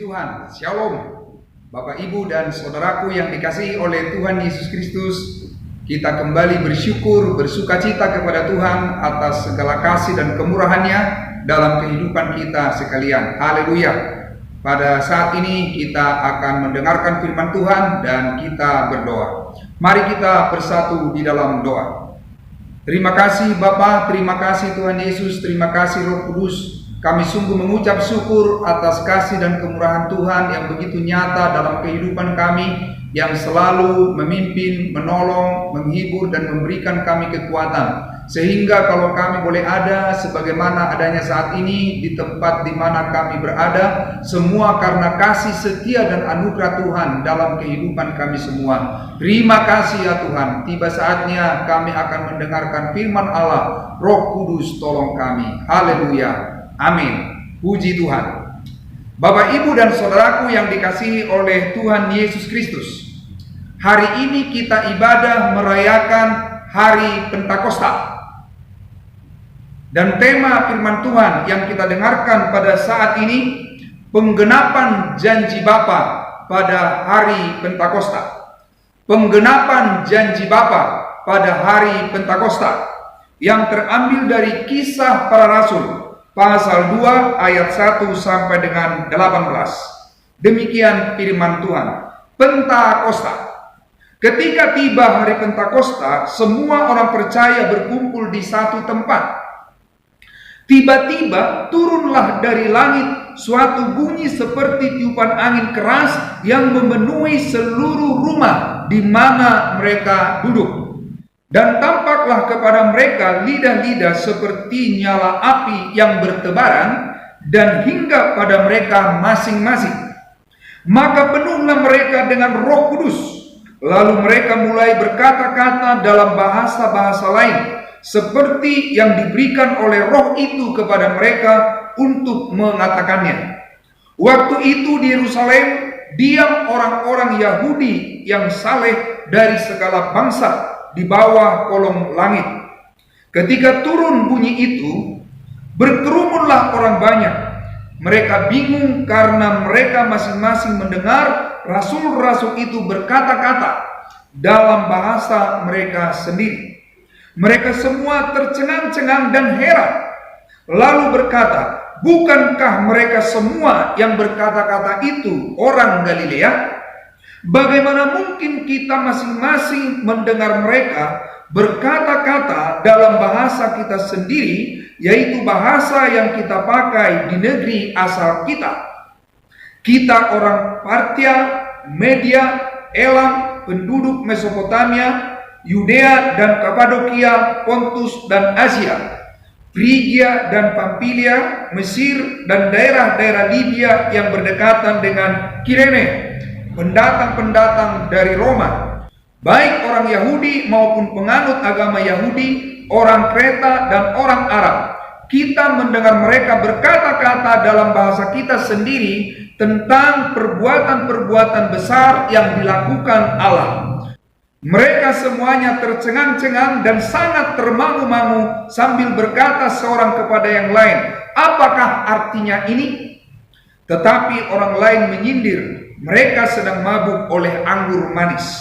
Tuhan, Shalom. Bapak, Ibu, dan saudaraku yang dikasihi oleh Tuhan Yesus Kristus, kita kembali bersyukur, bersukacita kepada Tuhan atas segala kasih dan kemurahan-Nya dalam kehidupan kita sekalian. Haleluya. Pada saat ini kita akan mendengarkan firman Tuhan dan kita berdoa. Mari kita bersatu di dalam doa. Terima kasih Bapa, terima kasih Tuhan Yesus, terima kasih Roh Kudus. Kami sungguh mengucap syukur atas kasih dan kemurahan Tuhan yang begitu nyata dalam kehidupan kami, yang selalu memimpin, menolong, menghibur, dan memberikan kami kekuatan. Sehingga kalau kami boleh ada sebagaimana adanya saat ini di tempat di mana kami berada, semua karena kasih setia dan anugerah Tuhan dalam kehidupan kami semua. Terima kasih ya Tuhan. Tiba saatnya kami akan mendengarkan firman Allah. Roh Kudus tolong kami. Haleluya. Amin. Puji Tuhan. Bapak, Ibu, dan saudaraku yang dikasihi oleh Tuhan Yesus Kristus, hari ini kita ibadah merayakan hari Pentakosta. Dan tema firman Tuhan yang kita dengarkan pada saat ini, penggenapan janji Bapa pada hari Pentakosta. Penggenapan janji Bapa pada hari Pentakosta yang terambil dari Kisah Para Rasul pasal 2 ayat 1 sampai dengan 18. Demikian firman Tuhan. Pentakosta. Ketika tiba hari Pentakosta, semua orang percaya berkumpul di satu tempat. Tiba-tiba turunlah dari langit suatu bunyi seperti tiupan angin keras yang memenuhi seluruh rumah di mana mereka duduk. Dan tampaklah kepada mereka lidah-lidah seperti nyala api yang bertebaran dan hingga pada mereka masing-masing. Maka penuhlah mereka dengan Roh Kudus. Lalu mereka mulai berkata-kata dalam bahasa-bahasa lain, seperti yang diberikan oleh Roh itu kepada mereka untuk mengatakannya. Waktu itu di Yerusalem diam orang-orang Yahudi yang saleh dari segala bangsa di bawah kolong langit. Ketika turun bunyi itu, berkerumunlah orang banyak. Mereka bingung karena mereka masing-masing mendengar rasul-rasul itu berkata-kata dalam bahasa mereka sendiri. Mereka semua tercengang-cengang dan heran, lalu berkata, bukankah mereka semua yang berkata-kata itu orang Galilea? Bagaimana mungkin kita masing-masing mendengar mereka berkata-kata dalam bahasa kita sendiri, yaitu bahasa yang kita pakai di negeri asal kita? Kita orang Partia, Media, Elam, penduduk Mesopotamia, Yudea dan Kapadokia, Pontus dan Asia, Frigia dan Pamfilia, Mesir dan daerah-daerah Libya yang berdekatan dengan Kirene, pendatang-pendatang dari Roma, baik orang Yahudi maupun penganut agama Yahudi, orang Kreta dan orang Arab. Kita mendengar mereka berkata-kata dalam bahasa kita sendiri tentang perbuatan-perbuatan besar yang dilakukan Allah. Mereka semuanya tercengang-cengang dan sangat termangu-mangu sambil berkata seorang kepada yang lain, apakah artinya ini? Tetapi orang lain menyindir, mereka sedang mabuk oleh anggur manis.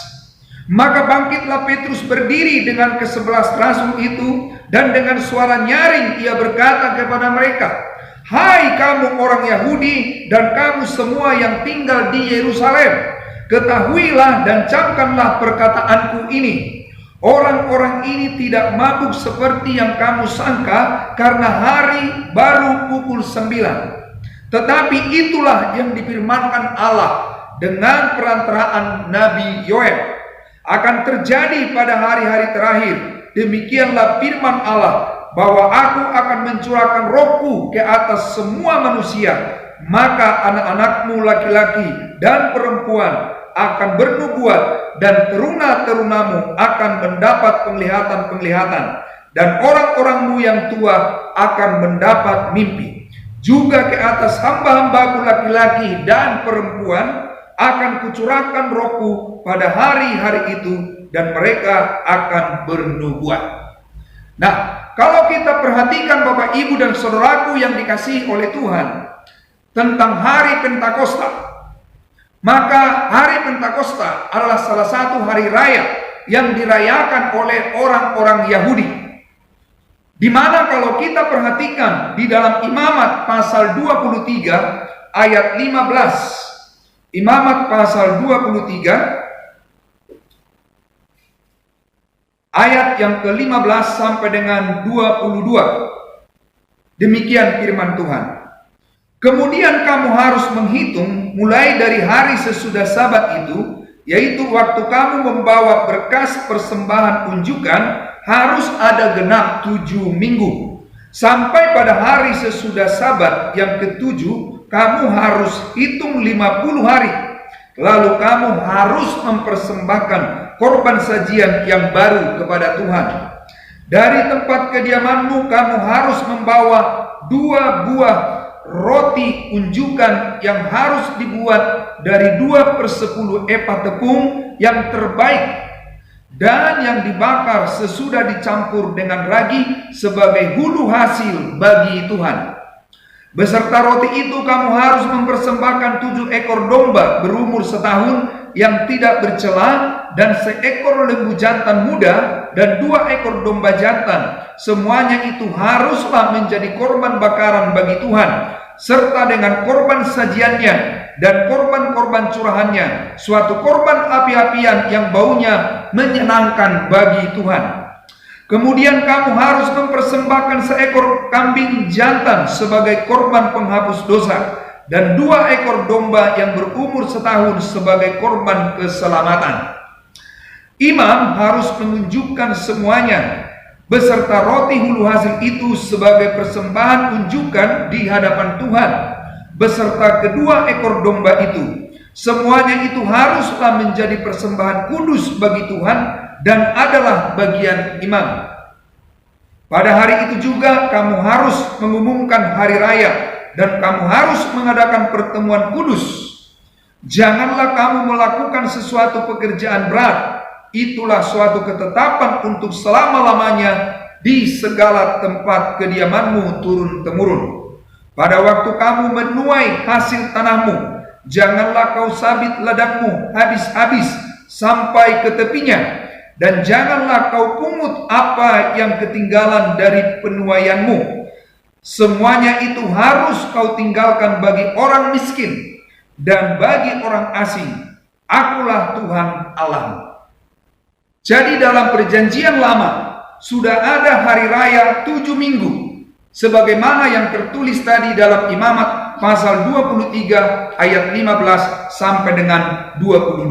Maka bangkitlah Petrus berdiri dengan ke-11 rasul itu, dan dengan suara nyaring ia berkata kepada mereka, hai kamu orang Yahudi dan kamu semua yang tinggal di Yerusalem, ketahuilah dan camkanlah perkataanku ini. Orang-orang ini tidak mabuk seperti yang kamu sangka, karena hari baru pukul 9. Tetapi itulah yang difirmankan Allah dengan perantaraan Nabi Yoel akan terjadi pada hari-hari terakhir. Demikianlah firman Allah, bahwa aku akan mencurahkan rohku ke atas semua manusia, maka anak-anakmu laki-laki dan perempuan akan bernubuat, dan teruna-terunamu akan mendapat penglihatan-penglihatan, dan orang-orangmu yang tua akan mendapat mimpi. Juga ke atas hamba-hambaku laki-laki dan perempuan akan kucurahkan rohku pada hari-hari itu, dan mereka akan bernubuat. Nah, kalau kita perhatikan Bapak, Ibu, dan saudaraku yang dikasihi oleh Tuhan, tentang hari Pentakosta. Maka hari Pentakosta adalah salah satu hari raya yang dirayakan oleh orang-orang Yahudi. Di mana kalau kita perhatikan di dalam Imamat pasal 23 ayat 15. Imamat pasal 23 ayat yang ke-15 sampai dengan 22. Demikian firman Tuhan. Kemudian kamu harus menghitung mulai dari hari sesudah Sabat itu, yaitu waktu kamu membawa berkas persembahan unjukan, harus ada genap 7 minggu. Sampai pada hari sesudah Sabat yang ke-7, kamu harus hitung 50 hari. Lalu kamu harus mempersembahkan korban sajian yang baru kepada Tuhan. Dari tempat kediamanmu kamu harus membawa 2 buah roti unjukan yang harus dibuat dari 2/10 epah tepung yang terbaik dan yang dibakar sesudah dicampur dengan ragi sebagai hulu hasil bagi Tuhan. Beserta roti itu kamu harus mempersembahkan 7 ekor domba berumur setahun yang tidak bercela dan 1 ekor lembu jantan muda dan 2 ekor domba jantan. Semuanya itu haruslah menjadi korban bakaran bagi Tuhan, serta dengan korban sajiannya dan korban-korban curahannya, suatu korban api-apian yang baunya menyenangkan bagi Tuhan. Kemudian kamu harus mempersembahkan 1 ekor kambing jantan sebagai korban penghapus dosa dan 2 ekor domba yang berumur setahun sebagai korban keselamatan. Imam harus menunjukkan semuanya beserta roti hulu hasil itu sebagai persembahan unjukan di hadapan Tuhan, beserta kedua ekor domba itu. Semuanya itu haruslah menjadi persembahan kudus bagi Tuhan dan adalah bagian imam. Pada hari itu juga kamu harus mengumumkan hari raya dan kamu harus mengadakan pertemuan kudus. Janganlah kamu melakukan sesuatu pekerjaan berat. Itulah suatu ketetapan untuk selama-lamanya di segala tempat kediamanmu turun-temurun. Pada waktu kamu menuai hasil tanahmu, janganlah kau sabit ladangmu habis-habis sampai ke tepinya, dan janganlah kau pungut apa yang ketinggalan dari penuaianmu. Semuanya itu harus kau tinggalkan bagi orang miskin dan bagi orang asing. Akulah Tuhan Allahmu. Jadi dalam perjanjian lama sudah ada hari raya 7 minggu, sebagaimana yang tertulis tadi dalam Imamat pasal 23 ayat 15 sampai dengan 22.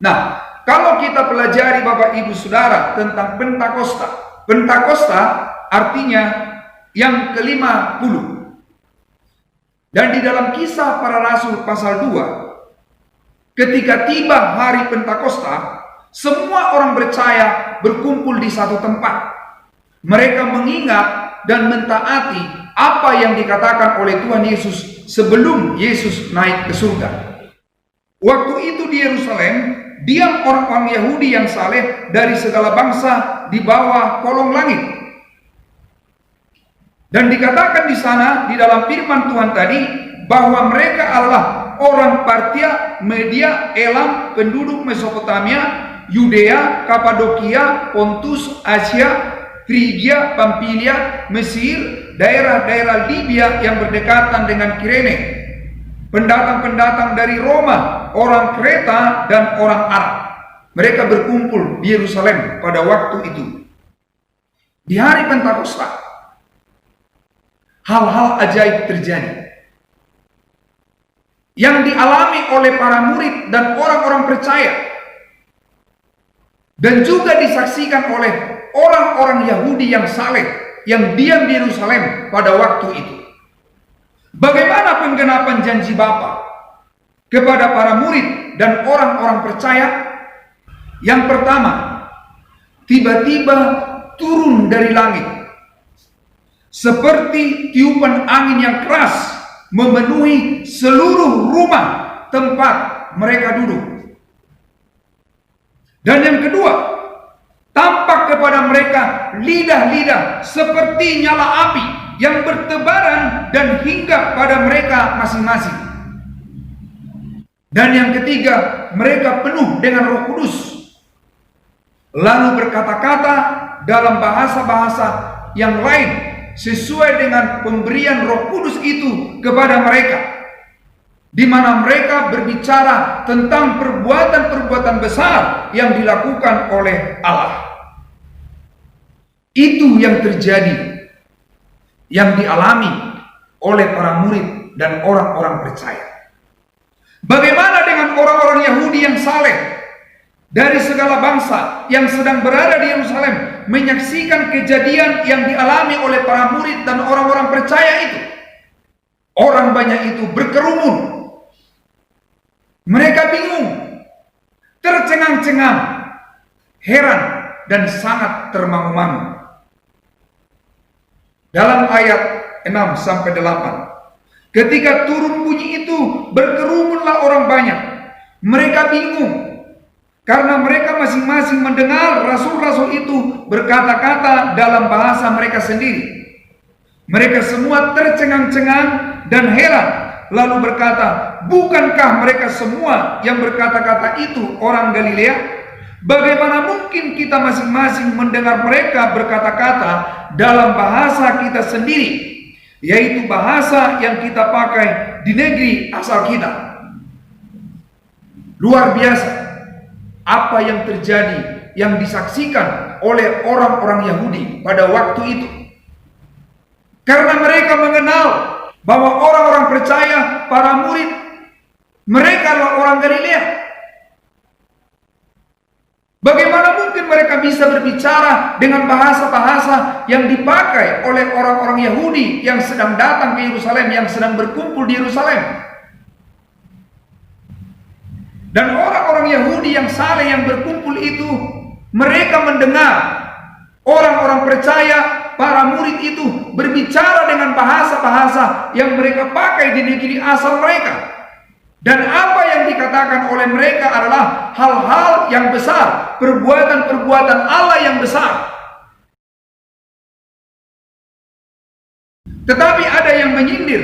Nah, kalau kita pelajari Bapak Ibu Saudara tentang Pentakosta, Pentakosta artinya yang ke-50. Dan di dalam Kisah Para Rasul pasal 2, ketika tiba hari Pentakosta, semua orang percaya berkumpul di satu tempat. Mereka mengingat dan mentaati apa yang dikatakan oleh Tuhan Yesus sebelum Yesus naik ke surga. Waktu itu di Yerusalem diam orang-orang Yahudi yang saleh dari segala bangsa di bawah kolong langit. Dan dikatakan di sana di dalam firman Tuhan tadi bahwa mereka adalah orang Partia, Media, Elam, penduduk Mesopotamia, Yudea, Kapadokia, Pontus, Asia, Frigia, Pamfilia, Mesir, daerah-daerah Libya yang berdekatan dengan Kirene, pendatang-pendatang dari Roma, orang Kreta dan orang Arab. Mereka berkumpul di Yerusalem pada waktu itu. Di hari Pentakosta, hal-hal ajaib terjadi yang dialami oleh para murid dan orang-orang percaya, dan juga disaksikan oleh orang-orang Yahudi yang saleh yang diam di Yerusalem pada waktu itu. Bagaimana penggenapan janji Bapa kepada para murid dan orang-orang percaya? Yang pertama, tiba-tiba turun dari langit seperti tiupan angin yang keras memenuhi seluruh rumah tempat mereka duduk. Dan yang kedua, tampak kepada mereka lidah-lidah seperti nyala api yang bertebaran dan hinggap pada mereka masing-masing. Dan yang ketiga, mereka penuh dengan Roh Kudus, lalu berkata-kata dalam bahasa-bahasa yang lain sesuai dengan pemberian Roh Kudus itu kepada mereka, di mana mereka berbicara tentang perbuatan-perbuatan besar yang dilakukan oleh Allah. Itu yang terjadi, yang dialami oleh para murid dan orang-orang percaya. Bagaimana dengan orang-orang Yahudi yang saleh dari segala bangsa yang sedang berada di Yerusalem, menyaksikan kejadian yang dialami oleh para murid dan orang-orang percaya itu? Orang banyak itu berkerumun. Mereka bingung, tercengang-cengang, heran, dan sangat termangu-mangu. Dalam ayat 6-8, ketika turun bunyi itu, berkerumunlah orang banyak. Mereka bingung, karena mereka masing-masing mendengar rasul-rasul itu berkata-kata dalam bahasa mereka sendiri. Mereka semua tercengang-cengang dan heran, lalu berkata, bukankah mereka semua yang berkata-kata itu orang Galilea? Bagaimana mungkin kita masing-masing mendengar mereka berkata-kata dalam bahasa kita sendiri, yaitu bahasa yang kita pakai di negeri asal kita? Luar biasa apa yang terjadi, yang disaksikan oleh orang-orang Yahudi pada waktu itu. Karena mereka mengenal bahwa orang-orang percaya, para murid, mereka adalah orang Galilea. Bagaimana mungkin mereka bisa berbicara dengan bahasa-bahasa yang dipakai oleh orang-orang Yahudi yang sedang datang ke Yerusalem, yang sedang berkumpul di Yerusalem? Dan orang-orang Yahudi yang saleh yang berkumpul itu, mereka mendengar orang-orang percaya, para murid itu berbicara dengan bahasa-bahasa yang mereka pakai di negeri asal mereka. Dan apa yang dikatakan oleh mereka adalah hal-hal yang besar, perbuatan-perbuatan Allah yang besar. Tetapi ada yang menyindir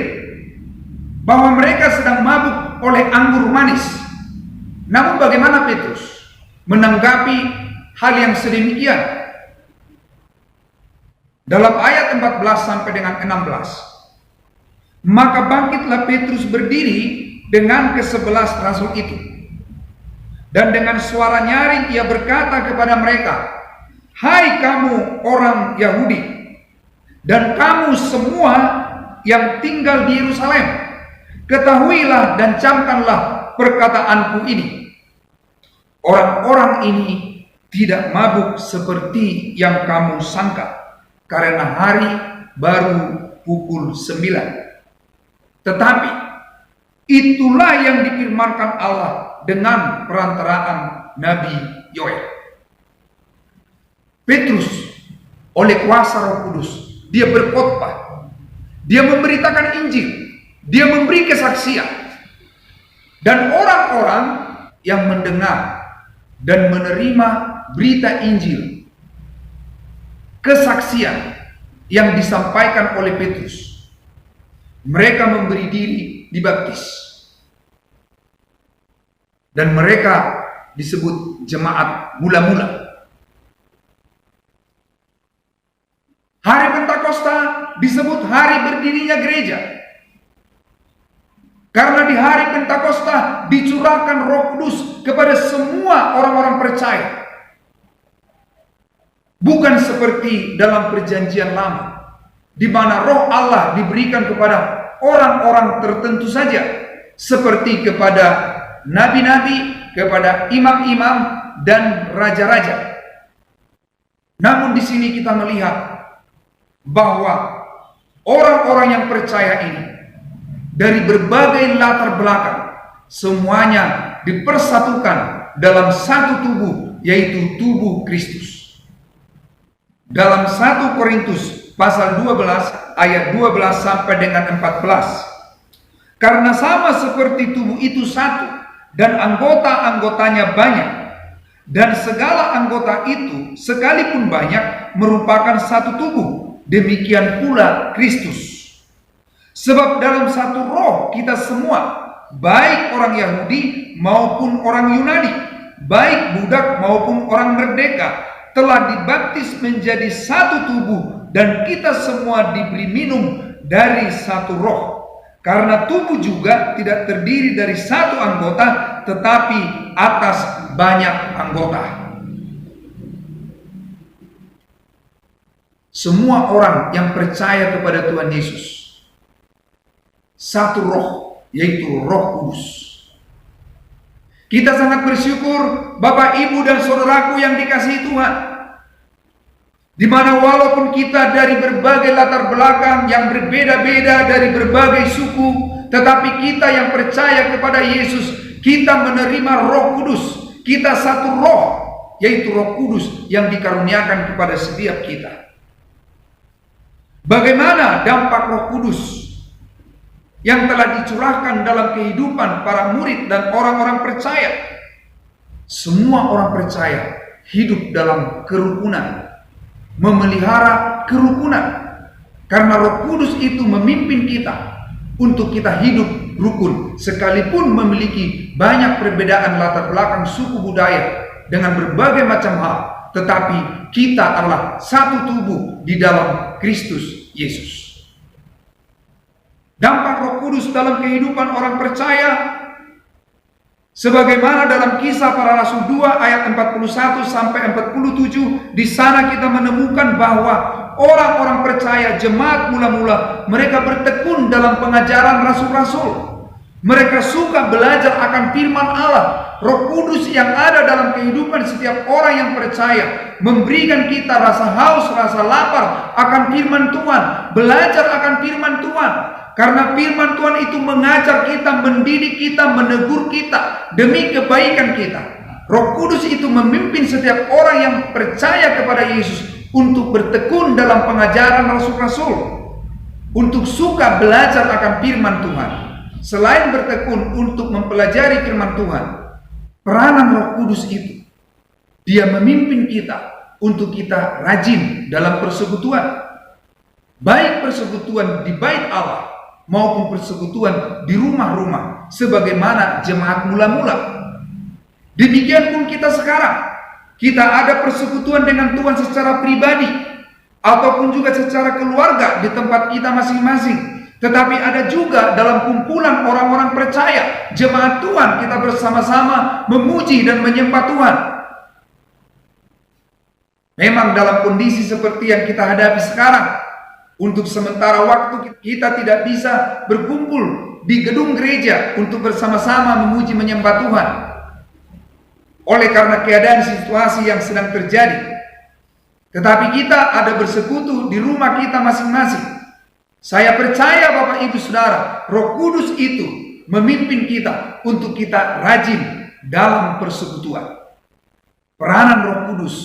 bahwa mereka sedang mabuk oleh anggur manis. Namun bagaimana Petrus menanggapi hal yang sedemikian? Dalam ayat 14 sampai dengan 16, maka bangkitlah Petrus berdiri dengan ke-11 rasul itu, dan dengan suara nyaring ia berkata kepada mereka, hai kamu orang Yahudi, dan kamu semua yang tinggal di Yerusalem, ketahuilah dan camkanlah perkataanku ini. Orang-orang ini tidak mabuk seperti yang kamu sangka, karena hari baru pukul 9. Tetapi itulah yang difirmankan Allah dengan perantaraan Nabi Yoel. Petrus oleh kuasa Roh Kudus, dia berkhotbah, dia memberitakan Injil, dia memberi kesaksian. Dan orang-orang yang mendengar dan menerima berita Injil, kesaksian yang disampaikan oleh Petrus, mereka memberi diri dibaptis, dan mereka disebut jemaat mula-mula. Hari Pentakosta disebut hari berdirinya gereja, karena di hari Pentakosta dicurahkan Roh Kudus kepada semua orang-orang percaya. Bukan seperti dalam perjanjian lama, di mana Roh Allah diberikan kepada orang-orang tertentu saja, seperti kepada nabi-nabi, kepada imam-imam dan raja-raja. Namun di sini kita melihat bahwa orang-orang yang percaya ini dari berbagai latar belakang, semuanya dipersatukan dalam satu tubuh, yaitu tubuh Kristus. Dalam 1 Korintus pasal 12 ayat 12 sampai dengan 14. Karena sama seperti tubuh itu satu dan anggota-anggotanya banyak, dan segala anggota itu sekalipun banyak merupakan satu tubuh, demikian pula Kristus. Sebab dalam satu roh kita semua, baik orang Yahudi maupun orang Yunani, baik budak maupun orang merdeka, telah dibaptis menjadi satu tubuh, dan kita semua diberi minum dari satu roh. Karena tubuh juga tidak terdiri dari satu anggota, tetapi atas banyak anggota. Semua orang yang percaya kepada Tuhan Yesus satu roh, yaitu Roh Kudus. Kita sangat bersyukur Bapak, Ibu, dan saudaraku yang dikasihi Tuhan, di mana walaupun kita dari berbagai latar belakang yang berbeda-beda, dari berbagai suku, tetapi kita yang percaya kepada Yesus, kita menerima Roh Kudus. Kita satu roh, yaitu Roh Kudus yang dikaruniakan kepada setiap kita. Bagaimana dampak Roh Kudus yang telah dicurahkan dalam kehidupan para murid dan orang-orang percaya? Semua orang percaya hidup dalam kerukunan, memelihara kerukunan, karena Roh Kudus itu memimpin kita untuk kita hidup rukun, sekalipun memiliki banyak perbedaan latar belakang suku budaya dengan berbagai macam hal, tetapi kita adalah satu tubuh di dalam Kristus Yesus. Dampak Roh Kudus dalam kehidupan orang percaya, sebagaimana dalam Kisah Para Rasul 2 ayat 41 sampai 47, di sana kita menemukan bahwa orang-orang percaya, jemaat mula-mula, mereka bertekun dalam pengajaran rasul-rasul. Mereka suka belajar akan firman Allah. Roh Kudus yang ada dalam kehidupan setiap orang yang percaya memberikan kita rasa haus, rasa lapar akan firman Tuhan, belajar akan firman Tuhan. Karena firman Tuhan itu mengajar kita, mendidik kita, menegur kita demi kebaikan kita. Roh Kudus itu memimpin setiap orang yang percaya kepada Yesus untuk bertekun dalam pengajaran rasul-rasul, untuk suka belajar akan firman Tuhan. Selain bertekun untuk mempelajari firman Tuhan, peranan Roh Kudus itu, dia memimpin kita untuk kita rajin dalam persekutuan, baik persekutuan di bait Allah maupun persekutuan di rumah-rumah, sebagaimana jemaat mula-mula. Demikian pun kita sekarang, kita ada persekutuan dengan Tuhan secara pribadi ataupun juga secara keluarga di tempat kita masing-masing. Tetapi ada juga dalam kumpulan orang-orang percaya, jemaat Tuhan, kita bersama-sama memuji dan menyembah Tuhan. Memang dalam kondisi seperti yang kita hadapi sekarang, untuk sementara waktu kita tidak bisa berkumpul di gedung gereja untuk bersama-sama memuji menyembah Tuhan, oleh karena keadaan situasi yang sedang terjadi. Tetapi kita ada bersekutu di rumah kita masing-masing. Saya percaya Bapak Ibu Saudara, Roh Kudus itu memimpin kita untuk kita rajin dalam persekutuan. Peranan Roh Kudus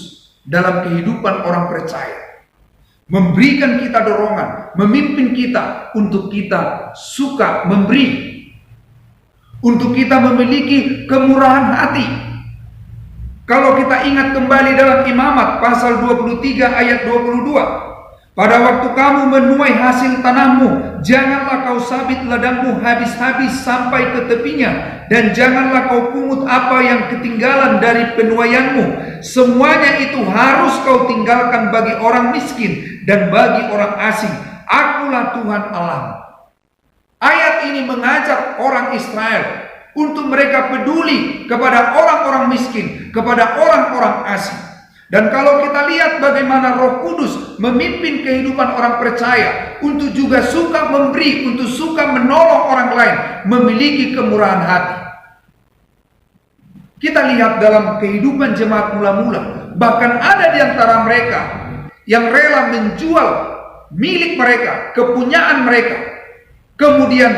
dalam kehidupan orang percaya memberikan kita dorongan, memimpin kita untuk kita suka memberi, untuk kita memiliki kemurahan hati. Kalau kita ingat kembali dalam Imamat pasal 23 ayat 22, pada waktu kamu menuai hasil tanahmu, janganlah kau sabit ladangmu habis-habis sampai ke tepinya, dan janganlah kau pungut apa yang ketinggalan dari penuaianmu. Semuanya itu harus kau tinggalkan bagi orang miskin dan bagi orang asing. Akulah Tuhan Allahmu. Ayat ini mengajak orang Israel untuk mereka peduli kepada orang-orang miskin, kepada orang-orang asing. Dan kalau kita lihat bagaimana Roh Kudus memimpin kehidupan orang percaya untuk juga suka memberi, untuk suka menolong orang lain, memiliki kemurahan hati. Kita lihat dalam kehidupan jemaat mula-mula, bahkan ada di antara mereka yang rela menjual milik mereka, kepunyaan mereka. Kemudian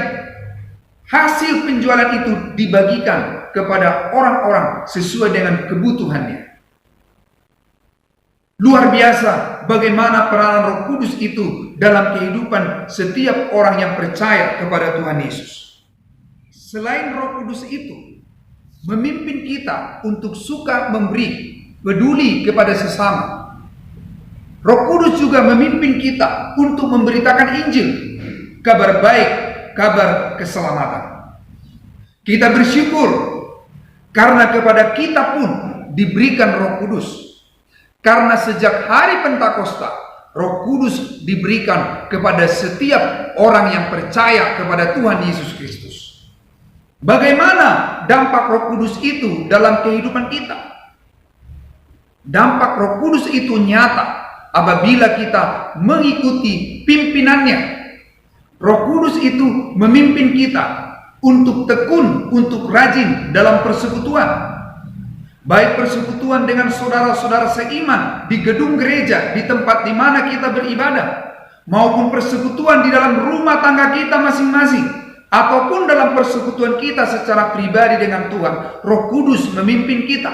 hasil penjualan itu dibagikan kepada orang-orang sesuai dengan kebutuhannya. Luar biasa bagaimana peranan Roh Kudus itu dalam kehidupan setiap orang yang percaya kepada Tuhan Yesus. Selain Roh Kudus itu memimpin kita untuk suka memberi, peduli kepada sesama, Roh Kudus juga memimpin kita untuk memberitakan Injil, kabar baik, kabar keselamatan. Kita bersyukur karena kepada kita pun diberikan Roh Kudus. Karena sejak hari Pentakosta, Roh Kudus diberikan kepada setiap orang yang percaya kepada Tuhan Yesus Kristus. Bagaimana dampak Roh Kudus itu dalam kehidupan kita? Dampak Roh Kudus itu nyata apabila kita mengikuti pimpinannya. Roh Kudus itu memimpin kita untuk tekun, untuk rajin dalam persekutuan. Baik persekutuan dengan saudara-saudara seiman di gedung gereja, di tempat di mana kita beribadah, maupun persekutuan di dalam rumah tangga kita masing-masing, ataupun dalam persekutuan kita secara pribadi dengan Tuhan. Roh Kudus memimpin kita.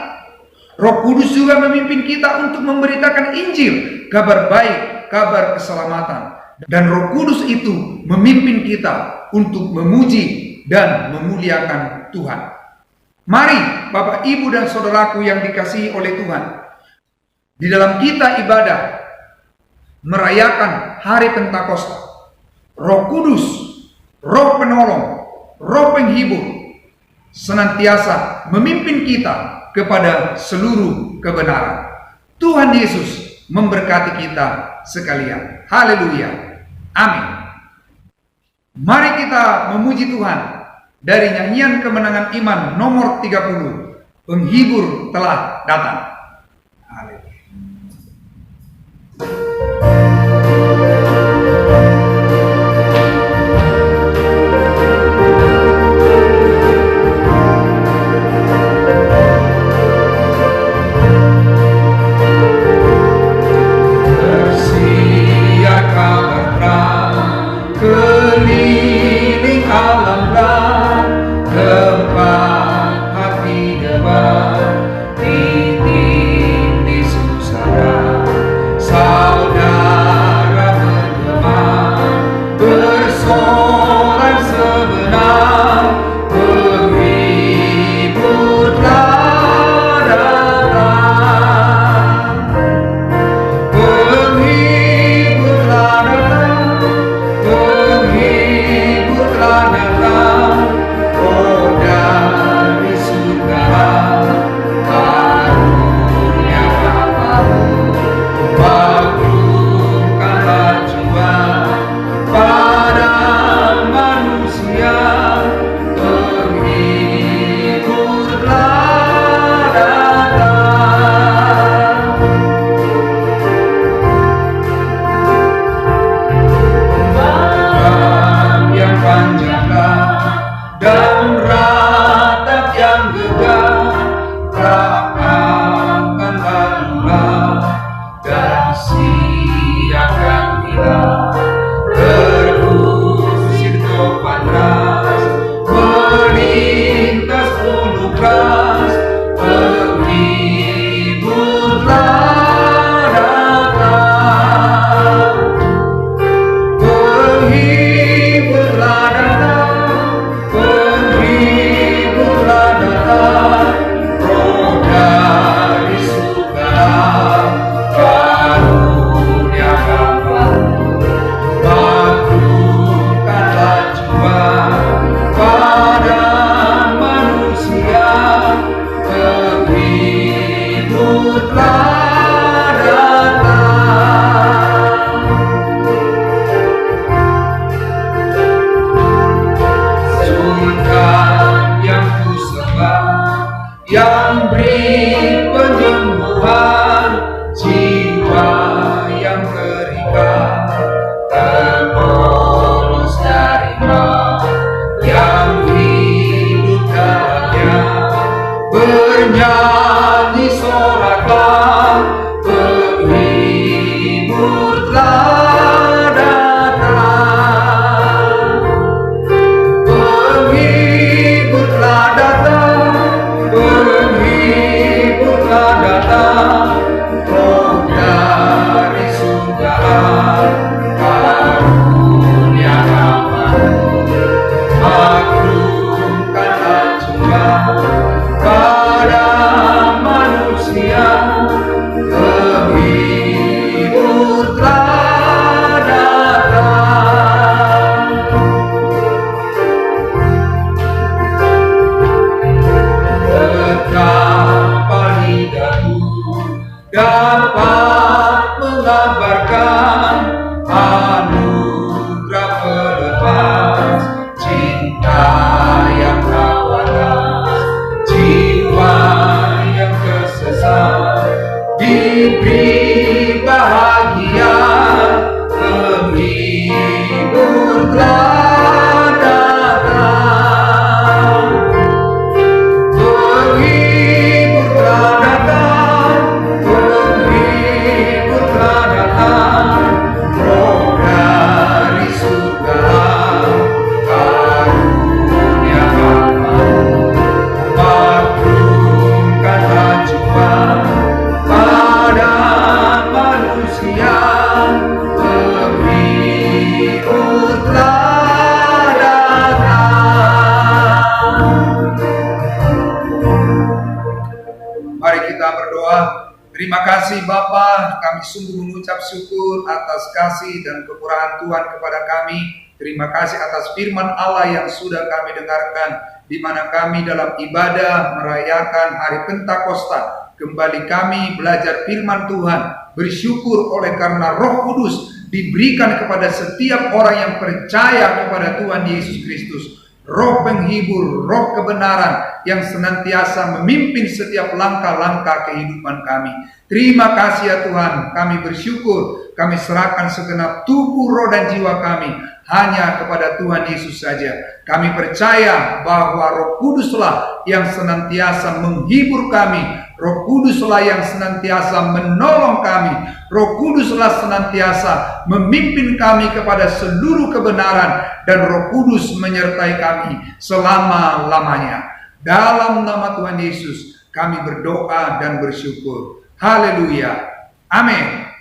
Roh Kudus juga memimpin kita untuk memberitakan Injil, kabar baik, kabar keselamatan. Dan Roh Kudus itu memimpin kita untuk memuji dan memuliakan Tuhan. Mari Bapak, Ibu, dan saudaraku yang dikasihi oleh Tuhan, di dalam kita ibadah merayakan hari Pentakosta, Roh Kudus, Roh Penolong, Roh Penghibur senantiasa memimpin kita kepada seluruh kebenaran. Tuhan Yesus memberkati kita sekalian. Haleluya. Amin. Mari kita memuji Tuhan dari nyanyian kemenangan iman nomor 30. Penghibur telah datang. Haleluya. Susah mengabarkan anugerah pelepas, cinta yang kawanan, jiwa yang tersesat diberi bahagia, penghibur telah datang, penghibur telah datang, penghibur telah datang, Roh dari surga, karunia Allah, maklumkan kehidupan pada manusia, penghibur telah datang. Mari kita berdoa. Terima kasih Bapa, kami sungguh mengucap syukur atas kasih dan kemurahan Tuhan kepada kami. Terima kasih atas firman Allah yang sudah kami dengarkan, di mana kami dalam ibadah merayakan hari Pentakosta. Kembali kami belajar firman Tuhan, bersyukur oleh karena Roh Kudus diberikan kepada setiap orang yang percaya kepada Tuhan Yesus Kristus. Roh penghibur, roh kebenaran yang senantiasa memimpin setiap langkah-langkah kehidupan kami. Terima kasih ya Tuhan, kami bersyukur, kami serahkan segenap tubuh, roh dan jiwa kami hanya kepada Tuhan Yesus saja. Kami percaya bahwa Roh Kuduslah yang senantiasa menghibur kami, Roh Kuduslah yang senantiasa menolong kami, Roh Kuduslah senantiasa memimpin kami kepada seluruh kebenaran, dan Roh Kudus menyertai kami selama-lamanya. Dalam nama Tuhan Yesus kami berdoa dan bersyukur. Haleluya. Amin.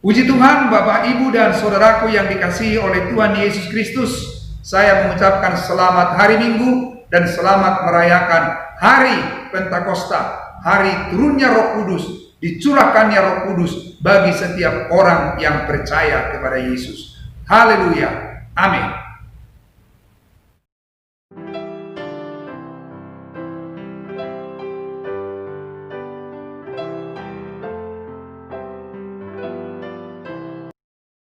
Puji Tuhan, Bapak, Ibu, dan saudaraku yang dikasihi oleh Tuhan Yesus Kristus. Saya mengucapkan selamat hari Minggu dan selamat merayakan hari Pentakosta, hari turunnya Roh Kudus, dicurahkannya Roh Kudus bagi setiap orang yang percaya kepada Yesus. Haleluya. Amin.